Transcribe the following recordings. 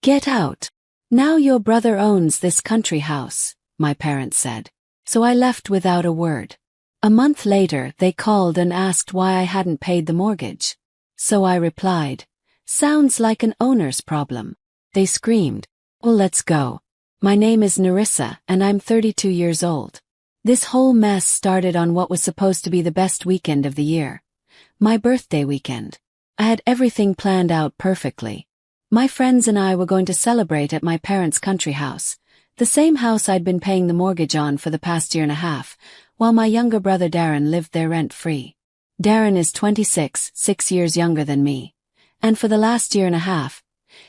Get out. Now your brother owns this country house, my parents said. So I left without a word. A month later, they called and asked why I hadn't paid the mortgage. So I replied, "Sounds like an owner's problem." They screamed, "Well, let's go. My name is Narissa and I'm 32 years old." This whole mess started on what was supposed to be the best weekend of the year. My birthday weekend. I had everything planned out perfectly. My friends and I were going to celebrate at my parents' country house, the same house I'd been paying the mortgage on for the past year and a half, while my younger brother Darren lived there rent-free. Darren is 26, 6 years younger than me, and for the last year and a half,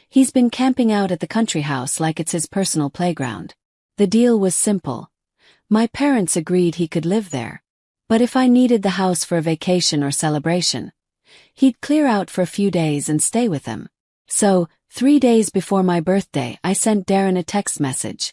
he's been camping out at the country house like it's his personal playground. The deal was simple. My parents agreed he could live there, but if I needed the house for a vacation or celebration, he'd clear out for a few days and stay with them. So, 3 days before my birthday, I sent Darren a text message.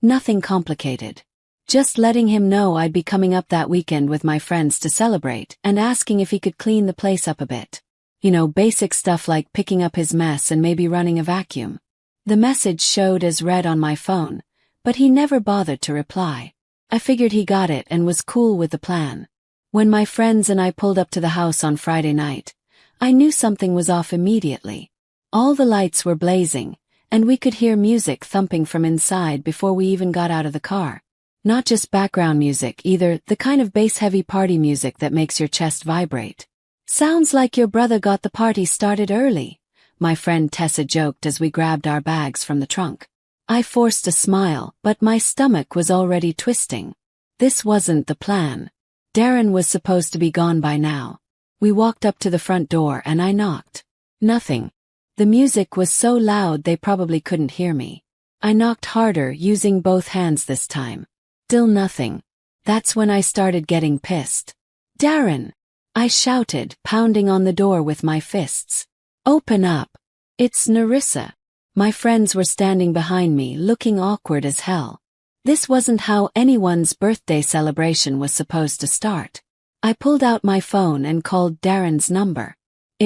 Nothing complicated. Just letting him know I'd be coming up that weekend with my friends to celebrate and asking if he could clean the place up a bit. You know, basic stuff like picking up his mess and maybe running a vacuum. The message showed as read on my phone, but he never bothered to reply. I figured he got it and was cool with the plan. When my friends and I pulled up to the house on Friday night, I knew something was off immediately. All the lights were blazing, and we could hear music thumping from inside before we even got out of the car. Not just background music either, the kind of bass-heavy party music that makes your chest vibrate. "Sounds like your brother got the party started early," my friend Tessa joked as we grabbed our bags from the trunk. I forced a smile, but my stomach was already twisting. This wasn't the plan. Darren was supposed to be gone by now. We walked up to the front door and I knocked. Nothing. The music was so loud they probably couldn't hear me. I knocked harder, using both hands this time. Still nothing. That's when I started getting pissed. "Darren!" I shouted, pounding on the door with my fists. "Open up. It's Narissa." My friends were standing behind me, looking awkward as hell. This wasn't how anyone's birthday celebration was supposed to start. I pulled out my phone and called Darren's number.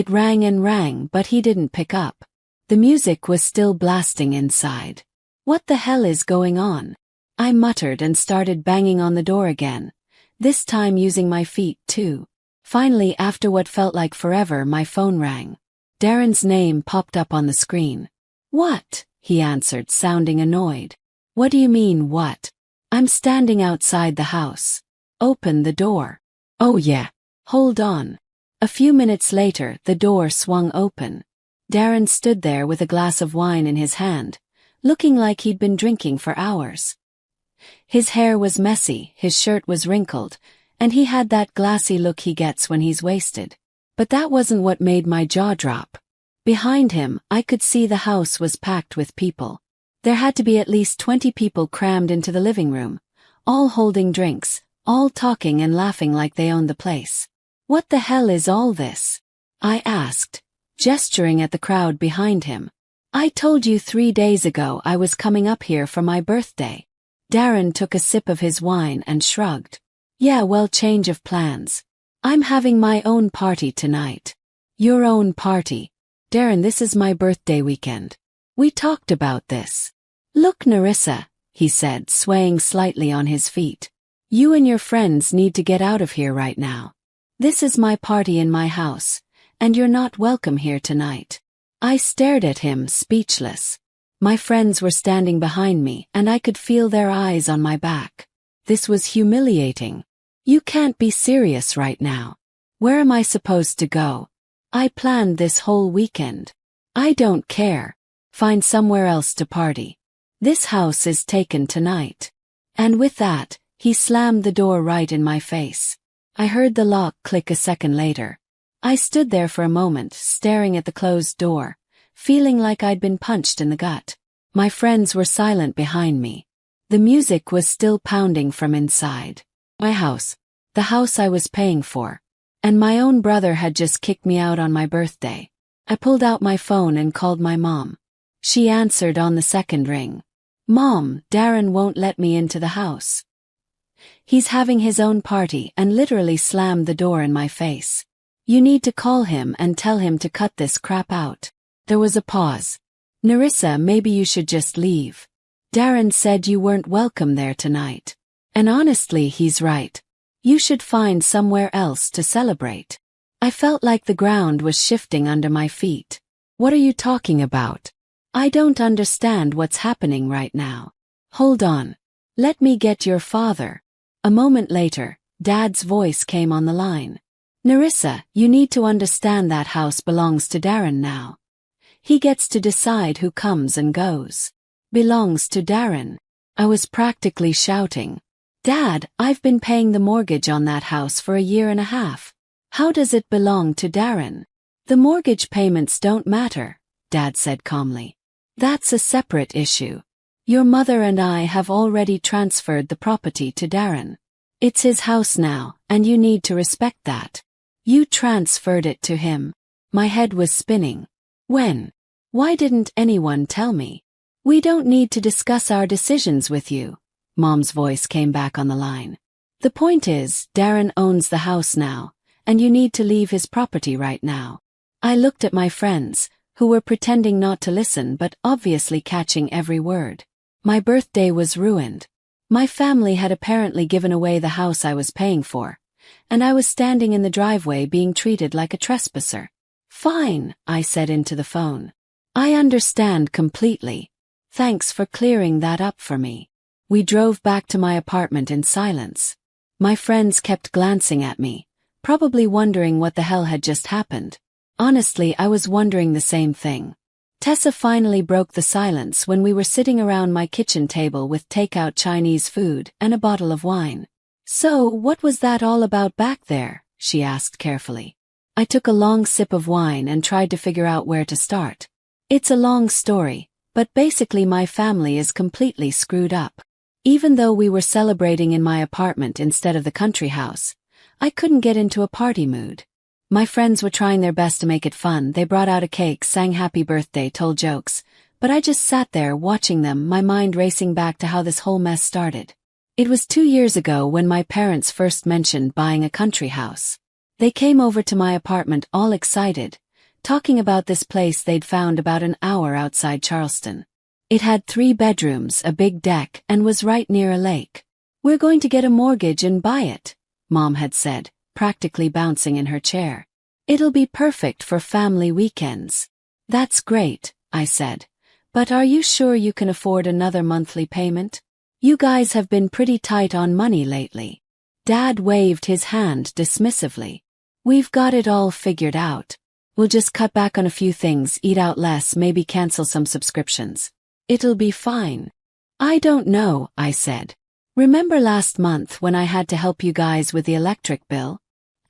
It rang and rang, but he didn't pick up. The music was still blasting inside. "What the hell is going on?" I muttered and started banging on the door again, this time using my feet too. Finally, after what felt like forever, my phone rang. Darren's name popped up on the screen. "What?" he answered, sounding annoyed. "What do you mean, what? I'm standing outside the house. Open the door." "Oh yeah. Hold on." A few minutes later, the door swung open. Darren stood there with a glass of wine in his hand, looking like he'd been drinking for hours. His hair was messy, his shirt was wrinkled, and he had that glassy look he gets when he's wasted. But that wasn't what made my jaw drop. Behind him, I could see the house was packed with people. There had to be at least 20 people crammed into the living room, all holding drinks, all talking and laughing like they owned the place. "What the hell is all this?" I asked, gesturing at the crowd behind him. "I told you 3 days ago I was coming up here for my birthday." Darren took a sip of his wine and shrugged. "Yeah, well, change of plans. I'm having my own party tonight." "Your own party?" "Darren, this is my birthday weekend. We talked about this." "Look, Narissa," he said, swaying slightly on his feet. "You and your friends need to get out of here right now. This is my party in my house, and you're not welcome here tonight." I stared at him, speechless. My friends were standing behind me, and I could feel their eyes on my back. This was humiliating. "You can't be serious right now. Where am I supposed to go? I planned this whole weekend." "I don't care. Find somewhere else to party. This house is taken tonight." And with that, he slammed the door right in my face. I heard the lock click a second later. I stood there for a moment, staring at the closed door, feeling like I'd been punched in the gut. My friends were silent behind me. The music was still pounding from inside. My house. The house I was paying for. And my own brother had just kicked me out on my birthday. I pulled out my phone and called my mom. She answered on the second ring. "Mom, Darren won't let me into the house. He's having his own party," and literally slammed the door in my face. "You need to call him and tell him to cut this crap out." There was a pause. Nerissa, maybe you should just leave. Darren said you weren't welcome there tonight. And honestly, he's right. You should find somewhere else to celebrate. I felt like the ground was shifting under my feet. What are you talking about? I don't understand what's happening right now. Hold on. Let me get your father. A moment later, Dad's voice came on the line. Nerissa, you need to understand that house belongs to Darren now. He gets to decide who comes and goes. Belongs to Darren. I was practically shouting. Dad, I've been paying the mortgage on that house for a year and a half. How does it belong to Darren? The mortgage payments don't matter, Dad said calmly. That's a separate issue. Your mother and I have already transferred the property to Darren. It's his house now, and you need to respect that. You transferred it to him. My head was spinning. When? Why didn't anyone tell me? We don't need to discuss our decisions with you. Mom's voice came back on the line. The point is, Darren owns the house now, and you need to leave his property right now. I looked at my friends, who were pretending not to listen but obviously catching every word. My birthday was ruined. My family had apparently given away the house I was paying for, and I was standing in the driveway being treated like a trespasser. Fine, I said into the phone. I understand completely. Thanks for clearing that up for me. We drove back to my apartment in silence. My friends kept glancing at me, probably wondering what the hell had just happened. Honestly, I was wondering the same thing. Tessa finally broke the silence when we were sitting around my kitchen table with takeout Chinese food and a bottle of wine. So, what was that all about back there? She asked carefully. I took a long sip of wine and tried to figure out where to start. It's a long story, but basically my family is completely screwed up. Even though we were celebrating in my apartment instead of the country house, I couldn't get into a party mood. My friends were trying their best to make it fun. They brought out a cake, sang happy birthday, told jokes, but I just sat there watching them, my mind racing back to how this whole mess started. It was 2 years ago when my parents first mentioned buying a country house. They came over to my apartment all excited, talking about this place they'd found about an hour outside Charleston. It had 3 bedrooms, a big deck, and was right near a lake. We're going to get a mortgage and buy it, Mom had said, practically bouncing in her chair. It'll be perfect for family weekends. That's great, I said. But are you sure you can afford another monthly payment? You guys have been pretty tight on money lately. Dad waved his hand dismissively. We've got it all figured out. We'll just cut back on a few things, eat out less, maybe cancel some subscriptions. It'll be fine. I don't know, I said. Remember last month when I had to help you guys with the electric bill?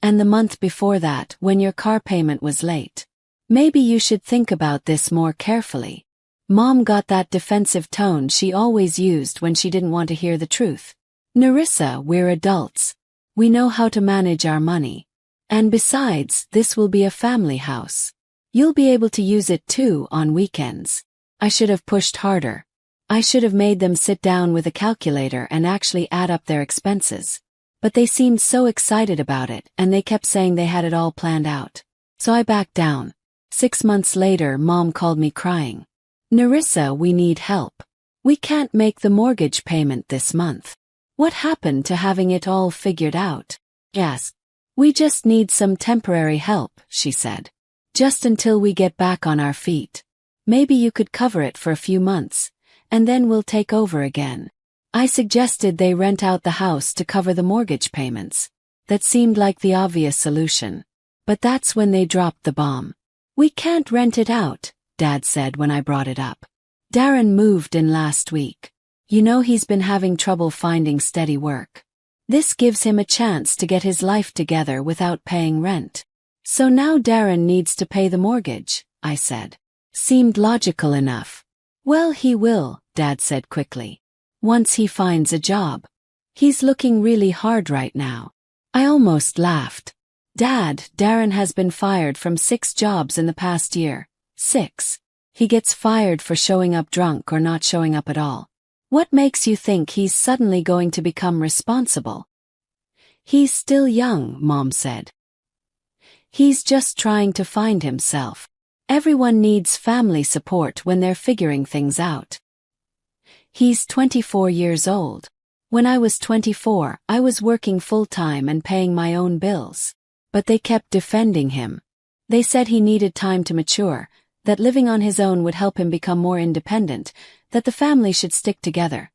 And the month before that when your car payment was late? Maybe you should think about this more carefully. Mom got that defensive tone she always used when she didn't want to hear the truth. Nerissa, we're adults. We know how to manage our money. And besides, this will be a family house. You'll be able to use it too on weekends. I should have pushed harder. I should have made them sit down with a calculator and actually add up their expenses. But they seemed so excited about it, and they kept saying they had it all planned out. So I backed down. 6 months later, Mom called me crying. Nerissa, we need help. We can't make the mortgage payment this month. What happened to having it all figured out? Yes. We just need some temporary help, she said. Just until we get back on our feet. Maybe you could cover it for a few months, and then we'll take over again. I suggested they rent out the house to cover the mortgage payments. That seemed like the obvious solution. But that's when they dropped the bomb. We can't rent it out, Dad said when I brought it up. Darren moved in last week. You know he's been having trouble finding steady work. This gives him a chance to get his life together without paying rent. So now Darren needs to pay the mortgage, I said. Seemed logical enough. Well, he will, Dad said quickly. Once he finds a job. He's looking really hard right now. I almost laughed. Dad, Darren has been fired from 6 jobs in the past year. 6. He gets fired for showing up drunk or not showing up at all. What makes you think he's suddenly going to become responsible? He's still young, Mom said. He's just trying to find himself. Everyone needs family support when they're figuring things out. He's 24 years old. When I was 24, I was working full-time and paying my own bills. But they kept defending him. They said he needed time to mature, that living on his own would help him become more independent, that the family should stick together.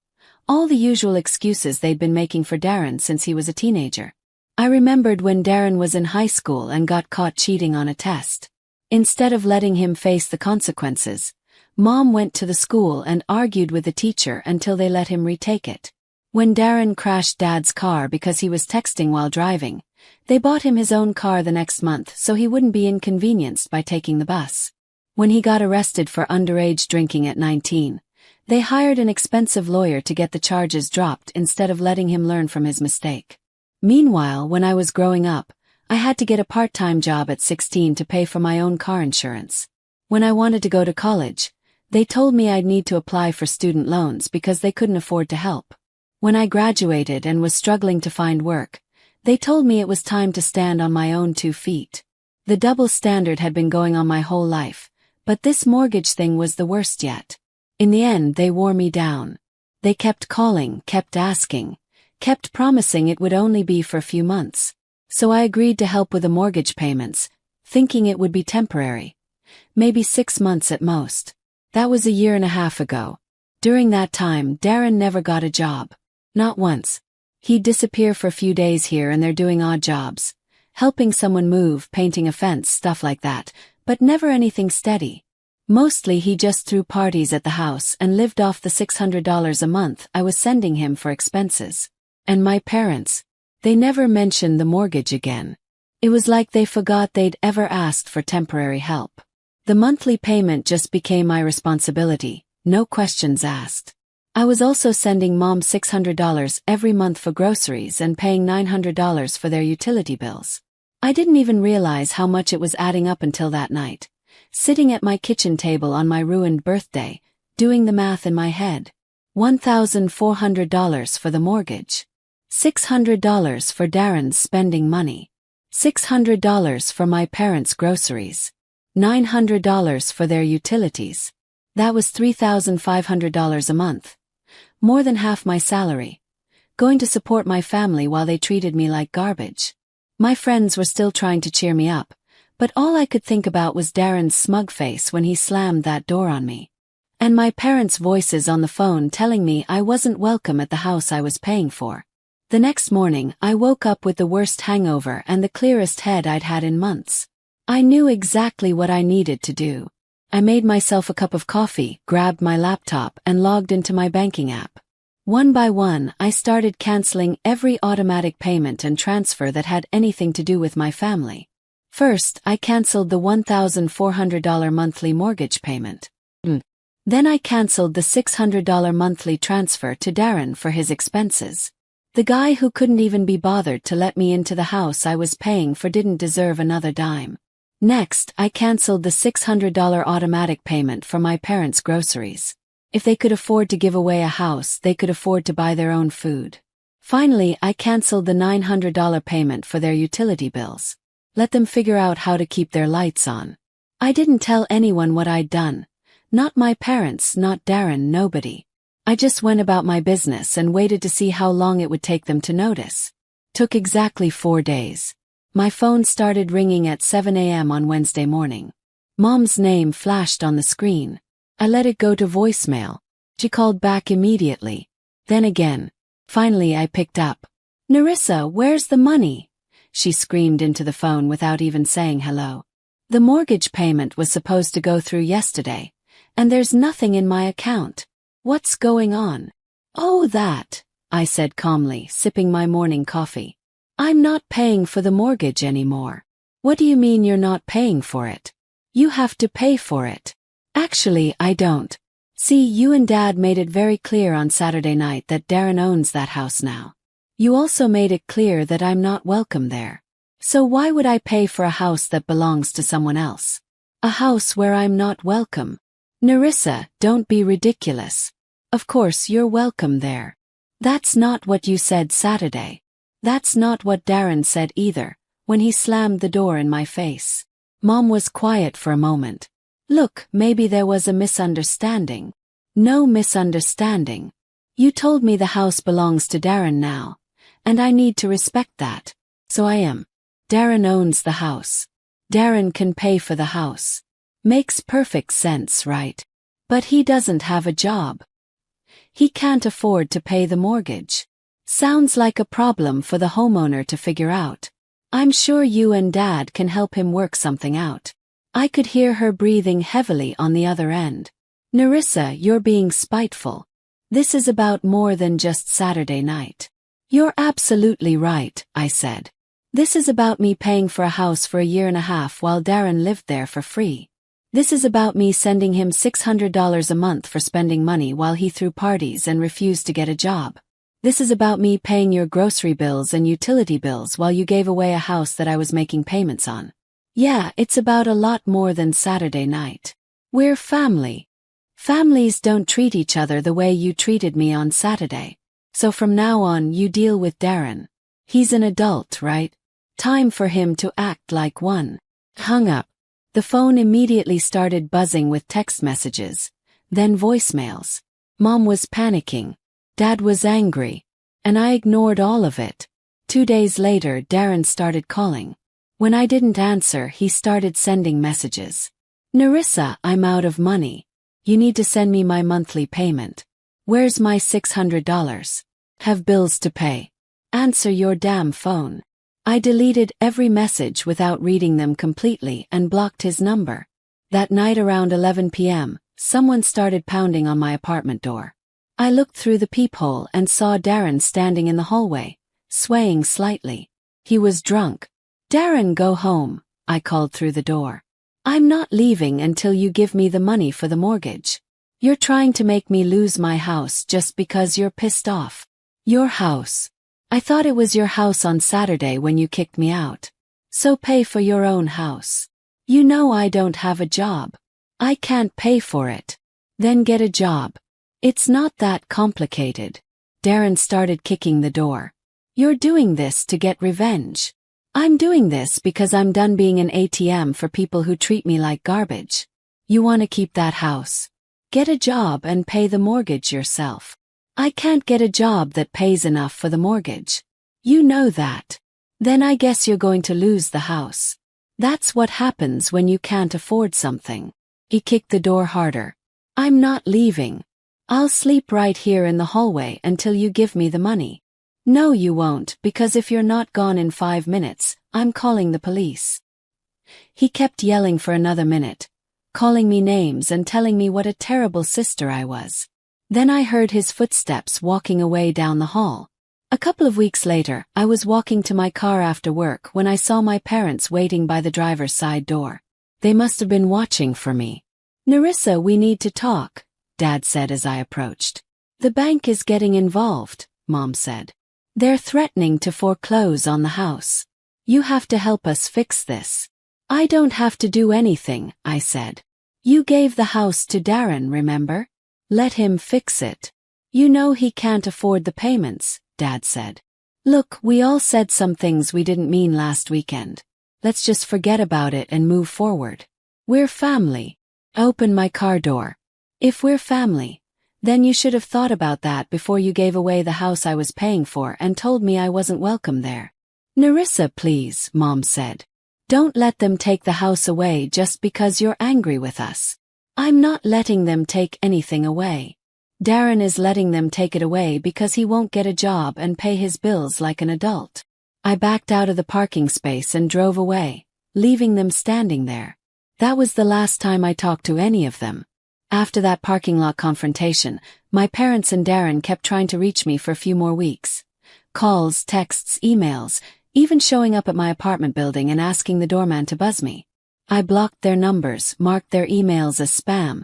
All the usual excuses they'd been making for Darren since he was a teenager. I remembered when Darren was in high school and got caught cheating on a test. Instead of letting him face the consequences, Mom went to the school and argued with the teacher until they let him retake it. When Darren crashed Dad's car because he was texting while driving, they bought him his own car the next month so he wouldn't be inconvenienced by taking the bus. When he got arrested for underage drinking at 19, they hired an expensive lawyer to get the charges dropped instead of letting him learn from his mistake. Meanwhile, when I was growing up, I had to get a part-time job at 16 to pay for my own car insurance. When I wanted to go to college, they told me I'd need to apply for student loans because they couldn't afford to help. When I graduated and was struggling to find work, they told me it was time to stand on my own 2 feet. The double standard had been going on my whole life, but this mortgage thing was the worst yet. In the end, they wore me down. They kept calling, kept asking, kept promising it would only be for a few months. So I agreed to help with the mortgage payments, thinking it would be temporary. Maybe 6 months at most. That was a year and a half ago. During that time, Darren never got a job. Not once. He'd disappear for a few days here and there doing odd jobs, helping someone move, painting a fence, stuff like that, but never anything steady. Mostly he just threw parties at the house and lived off the $600 a month I was sending him for expenses. And my parents, they never mentioned the mortgage again. It was like they forgot they'd ever asked for temporary help. The monthly payment just became my responsibility, no questions asked. I was also sending Mom $600 every month for groceries and paying $900 for their utility bills. I didn't even realize how much it was adding up until that night, sitting at my kitchen table on my ruined birthday, doing the math in my head. $1,400 for the mortgage. $600 for Darren's spending money. $600 for my parents' groceries. $900 for their utilities. That was $3,500 a month. More than half my salary. Going to support my family while they treated me like garbage. My friends were still trying to cheer me up, but all I could think about was Darren's smug face when he slammed that door on me. And my parents' voices on the phone telling me I wasn't welcome at the house I was paying for. The next morning, I woke up with the worst hangover and the clearest head I'd had in months. I knew exactly what I needed to do. I made myself a cup of coffee, grabbed my laptop, and logged into my banking app. One by one, I started canceling every automatic payment and transfer that had anything to do with my family. First, I canceled the $1,400 monthly mortgage payment. Then I canceled the $600 monthly transfer to Darren for his expenses. The guy who couldn't even be bothered to let me into the house I was paying for didn't deserve another dime. Next, I canceled the $600 automatic payment for my parents' groceries. If they could afford to give away a house, they could afford to buy their own food. Finally, I canceled the $900 payment for their utility bills. Let them figure out how to keep their lights on. I didn't tell anyone what I'd done. Not my parents, not Darren, nobody. I just went about my business and waited to see how long it would take them to notice. Took exactly 4 days. My phone started ringing at 7 a.m. on Wednesday morning. Mom's name flashed on the screen. I let it go to voicemail. She called back immediately. Then again. Finally I picked up. "Nerissa, where's the money?" She screamed into the phone without even saying hello. "The mortgage payment was supposed to go through yesterday, and there's nothing in my account. What's going on?" "Oh, that," I said calmly, sipping my morning coffee. "I'm not paying for the mortgage anymore." "What do you mean you're not paying for it? You have to pay for it." "Actually, I don't. See, you and Dad made it very clear on Saturday night that Darren owns that house now. You also made it clear that I'm not welcome there. So why would I pay for a house that belongs to someone else? A house where I'm not welcome? Nerissa, don't be ridiculous. Of course you're welcome there. That's not what you said Saturday. That's not what Darren said either, when he slammed the door in my face." Mom was quiet for a moment. Look, maybe there was a misunderstanding. No misunderstanding. You told me the house belongs to Darren now, and I need to respect that. So I am. Darren owns the house. Darren can pay for the house. Makes perfect sense, right? But he doesn't have a job. He can't afford to pay the mortgage. Sounds like a problem for the homeowner to figure out. I'm sure you and Dad can help him work something out. I could hear her breathing heavily on the other end. Nerissa, you're being spiteful. This is about more than just Saturday night. You're absolutely right, I said. This is about me paying for a house for a year and a half while Darren lived there for free. This is about me sending him $600 a month for spending money while he threw parties and refused to get a job. This is about me paying your grocery bills and utility bills while you gave away a house that I was making payments on. Yeah, it's about a lot more than Saturday night. We're family. Families don't treat each other the way you treated me on Saturday. So from now on you deal with Darren. He's an adult, right? Time for him to act like one. Hung up. The phone immediately started buzzing with text messages, then voicemails. Mom was panicking. Dad was angry. And I ignored all of it. 2 days later, Darren started calling. When I didn't answer, he started sending messages. Nerissa, I'm out of money. You need to send me my monthly payment. Where's my $600? Have bills to pay. Answer your damn phone. I deleted every message without reading them completely and blocked his number. That night around 11 p.m., someone started pounding on my apartment door. I looked through the peephole and saw Darren standing in the hallway, swaying slightly. He was drunk. Darren, go home, I called through the door. I'm not leaving until you give me the money for the mortgage. You're trying to make me lose my house just because you're pissed off. Your house. I thought it was your house on Saturday when you kicked me out. So pay for your own house. You know I don't have a job. I can't pay for it. Then get a job. It's not that complicated. Darren started kicking the door. You're doing this to get revenge. I'm doing this because I'm done being an ATM for people who treat me like garbage. You want to keep that house? Get a job and pay the mortgage yourself. I can't get a job that pays enough for the mortgage. You know that. Then I guess you're going to lose the house. That's what happens when you can't afford something. He kicked the door harder. I'm not leaving. I'll sleep right here in the hallway until you give me the money. No, you won't, because if you're not gone in 5 minutes, I'm calling the police. He kept yelling for another minute, calling me names and telling me what a terrible sister I was. Then I heard his footsteps walking away down the hall. A couple of weeks later, I was walking to my car after work when I saw my parents waiting by the driver's side door. They must have been watching for me. Nerissa, we need to talk, Dad said as I approached. The bank is getting involved, Mom said. They're threatening to foreclose on the house. You have to help us fix this. I don't have to do anything, I said. You gave the house to Darren, remember? Let him fix it. You know he can't afford the payments, Dad said. Look, we all said some things we didn't mean last weekend. Let's just forget about it and move forward. We're family. Open my car door. If we're family, then you should have thought about that before you gave away the house I was paying for and told me I wasn't welcome there. Nerissa, please, Mom said. Don't let them take the house away just because you're angry with us. I'm not letting them take anything away. Darren is letting them take it away because he won't get a job and pay his bills like an adult. I backed out of the parking space and drove away, leaving them standing there. That was the last time I talked to any of them. After that parking lot confrontation, my parents and Darren kept trying to reach me for a few more weeks. Calls, texts, emails, even showing up at my apartment building and asking the doorman to buzz me. I blocked their numbers, marked their emails as spam,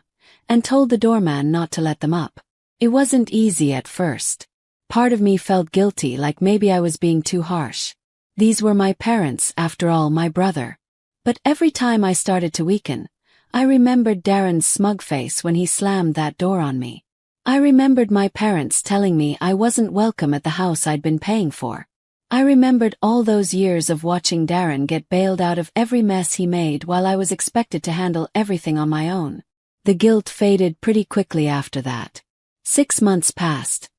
and told the doorman not to let them up. It wasn't easy at first. Part of me felt guilty, like maybe I was being too harsh. These were my parents, after all, my brother. But every time I started to weaken, I remembered Darren's smug face when he slammed that door on me. I remembered my parents telling me I wasn't welcome at the house I'd been paying for. I remembered all those years of watching Darren get bailed out of every mess he made while I was expected to handle everything on my own. The guilt faded pretty quickly after that. 6 months passed.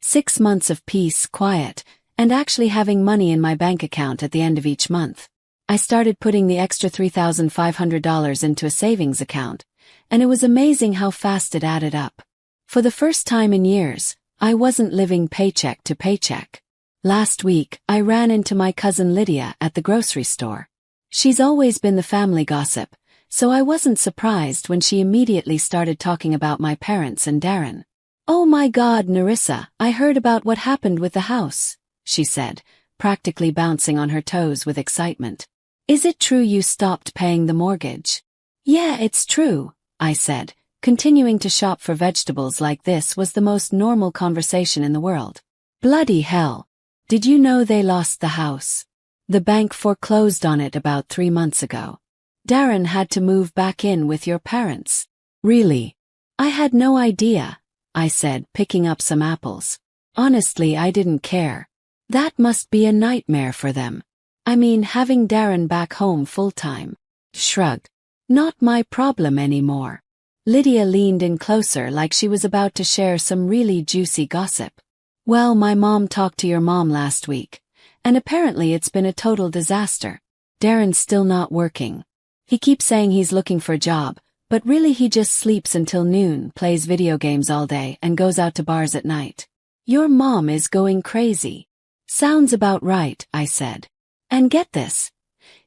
6 months of peace, quiet, and actually having money in my bank account at the end of each month. I started putting the extra $3,500 into a savings account, and it was amazing how fast it added up. For the first time in years, I wasn't living paycheck to paycheck. Last week, I ran into my cousin Lydia at the grocery store. She's always been the family gossip, so I wasn't surprised when she immediately started talking about my parents and Darren. "Oh my God, Narissa, I heard about what happened with the house," she said, practically bouncing on her toes with excitement. "Is it true you stopped paying the mortgage?" "Yeah, it's true," I said, continuing to shop for vegetables like this was the most normal conversation in the world. "Bloody hell. Did you know they lost the house? The bank foreclosed on it about 3 months ago. Darren had to move back in with your parents." "Really? I had no idea," I said, picking up some apples. Honestly, I didn't care. That must be a nightmare for them. I mean, having Darren back home full-time. Shrugged. "Not my problem anymore." Lydia leaned in closer like she was about to share some really juicy gossip. "Well, my mom talked to your mom last week, and apparently it's been a total disaster. Darren's still not working. He keeps saying he's looking for a job, but really he just sleeps until noon, plays video games all day, and goes out to bars at night. Your mom is going crazy." "Sounds about right," I said. "And get this.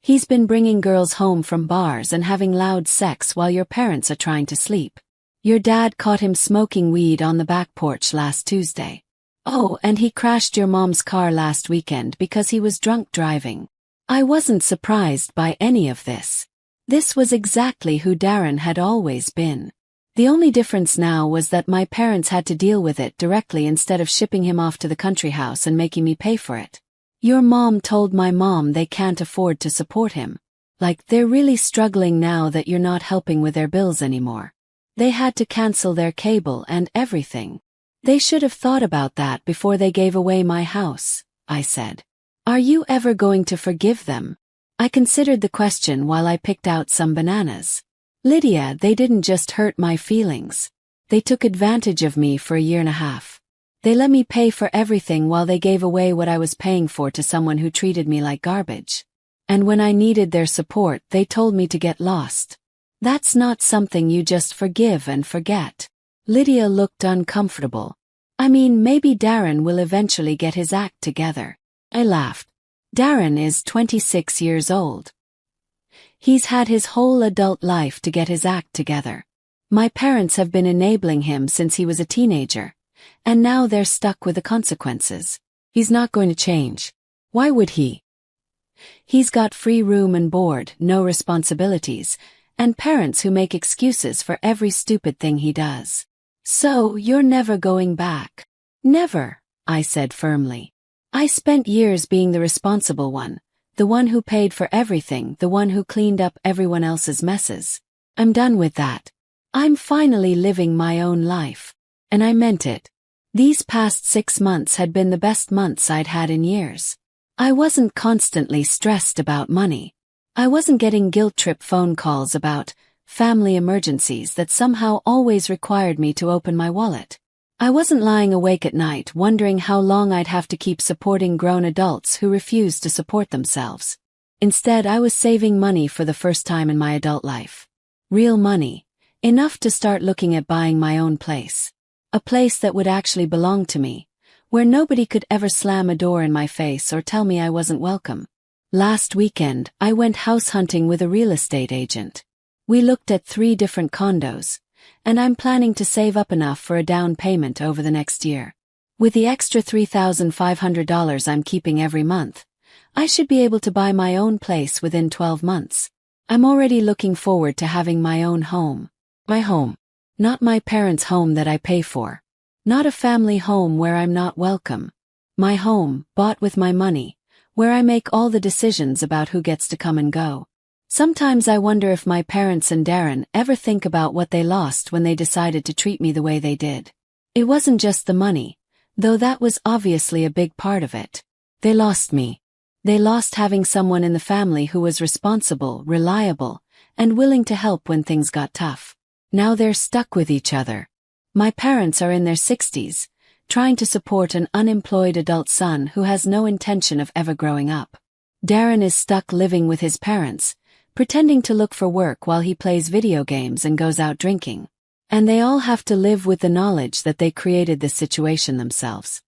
He's been bringing girls home from bars and having loud sex while your parents are trying to sleep. Your dad caught him smoking weed on the back porch last Tuesday. Oh, and he crashed your mom's car last weekend because he was drunk driving." I wasn't surprised by any of this. This was exactly who Darren had always been. The only difference now was that my parents had to deal with it directly instead of shipping him off to the country house and making me pay for it. Your mom told my mom they can't afford to support him. Like, they're really struggling now that you're not helping with their bills anymore. They had to cancel their cable and everything. They should have thought about that before they gave away my house, I said. Are you ever going to forgive them? I considered the question while I picked out some bananas. Lydia, they didn't just hurt my feelings. They took advantage of me for a year and a half. They let me pay for everything while they gave away what I was paying for to someone who treated me like garbage. And when I needed their support, they told me to get lost. That's not something you just forgive and forget. Lydia looked uncomfortable. I mean, maybe Darren will eventually get his act together. I laughed. Darren is 26 years old. He's had his whole adult life to get his act together. My parents have been enabling him since he was a teenager, and now they're stuck with the consequences. He's not going to change. Why would he? He's got free room and board, no responsibilities, and parents who make excuses for every stupid thing he does. So, you're never going back? Never, I said firmly. I spent years being the responsible one, the one who paid for everything, the one who cleaned up everyone else's messes. I'm done with that. I'm finally living my own life. And I meant it. These past 6 months had been the best months I'd had in years. I wasn't constantly stressed about money. I wasn't getting guilt trip phone calls about family emergencies that somehow always required me to open my wallet. I wasn't lying awake at night wondering how long I'd have to keep supporting grown adults who refused to support themselves. Instead, I was saving money for the first time in my adult life. Real money. Enough to start looking at buying my own place. A place that would actually belong to me, where nobody could ever slam a door in my face or tell me I wasn't welcome. Last weekend, I went house hunting with a real estate agent. We looked at 3 different condos, and I'm planning to save up enough for a down payment over the next year. With the extra $3,500 I'm keeping every month, I should be able to buy my own place within 12 months. I'm already looking forward to having my own home. My home. Not my parents' home that I pay for. Not a family home where I'm not welcome. My home, bought with my money, where I make all the decisions about who gets to come and go. Sometimes I wonder if my parents and Darren ever think about what they lost when they decided to treat me the way they did. It wasn't just the money, though that was obviously a big part of it. They lost me. They lost having someone in the family who was responsible, reliable, and willing to help when things got tough. Now they're stuck with each other. My parents are in their 60s, trying to support an unemployed adult son who has no intention of ever growing up. Darren is stuck living with his parents, pretending to look for work while he plays video games and goes out drinking. And they all have to live with the knowledge that they created this situation themselves.